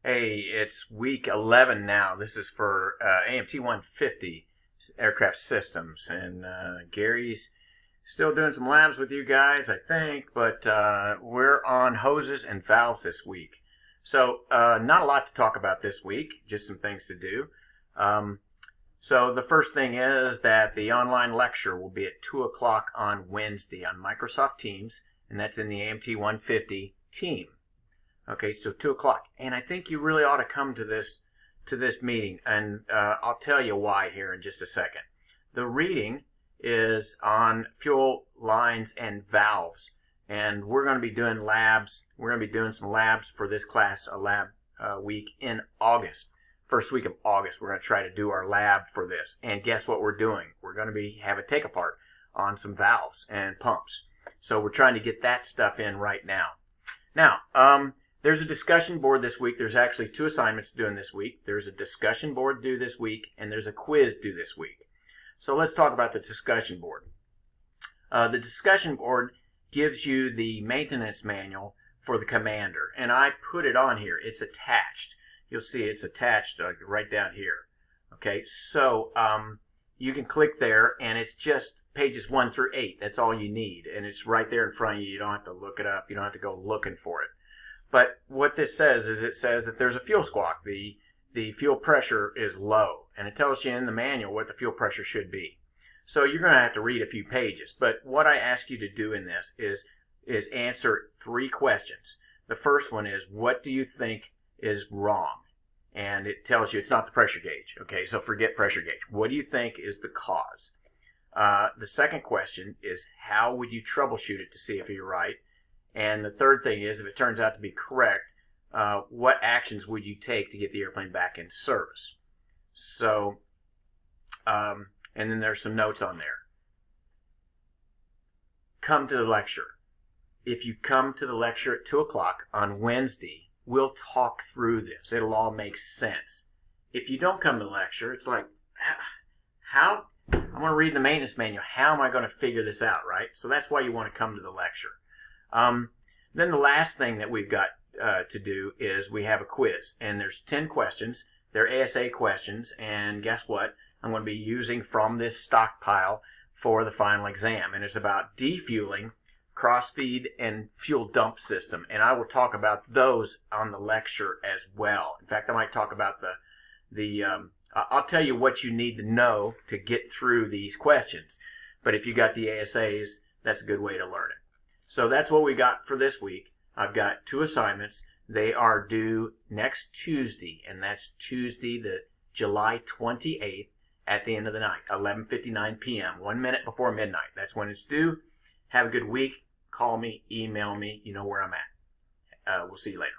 Hey, it's week 11 now. This is for AMT150 aircraft systems. And Gary's still doing some labs with you guys, I think, but we're on hoses and valves this week. So not a lot to talk about this week, just some things to do. So the first thing is that the online lecture will be at 2 o'clock on Wednesday on Microsoft Teams, and that's in the AMT150 team. Okay, so 2 o'clock, and I think you really ought to come to this meeting, and I'll tell you why here in just a second. The reading is on fuel lines and valves, and we're going to be doing labs. We're going to be doing some labs for this class, a lab week in August. First week of August, we're going to try to do our lab for this, and guess what we're doing? We're going to have a take apart on some valves and pumps. So we're trying to get that stuff in right now. Now, there's a discussion board this week. There's actually 2 assignments due this week. There's a discussion board due this week, and there's a quiz due this week. So let's talk about the discussion board. The discussion board gives you the maintenance manual for the commander, and I put it on here. It's attached. You'll see it's attached right down here. Okay, so you can click there, and it's just pages 1 through 8. That's all you need, and it's right there in front of you. You don't have to look it up. You don't have to go looking for it. But what this says is it says that there's a fuel squawk. The fuel pressure is low, and it tells you in the manual what the fuel pressure should be. So you're going to have to read a few pages. But what I ask you to do in this is answer 3 questions. The first one is, what do you think is wrong? And it tells you it's not the pressure gauge. Okay, so forget pressure gauge. What do you think is the cause? The second question is, how would you troubleshoot it to see if you're right? And the third thing is, if it turns out to be correct, what actions would you take to get the airplane back in service? So, and then there's some notes on there. Come to the lecture. If you come to the lecture at 2 o'clock on Wednesday, we'll talk through this. It'll all make sense. If you don't come to the lecture, it's like, how? I'm going to read the maintenance manual. How am I going to figure this out, right? So that's why you want to come to the lecture. Then the last thing that we've got to do is we have a quiz, and there's 10 questions. They're ASA questions, and guess what? I'm going to be using from this stockpile for the final exam, and it's about defueling, crossfeed, and fuel dump system, and I will talk about those on the lecture as well. In fact, I might talk about I'll tell you what you need to know to get through these questions, but if you got the ASAs, that's a good way to learn it. So that's what we got for this week. I've got 2 assignments. They are due next Tuesday, and that's Tuesday, the July 28th at the end of the night, 11:59 p.m., 1 minute before midnight. That's when it's due. Have a good week. Call me, email me. You know where I'm at. We'll see you later.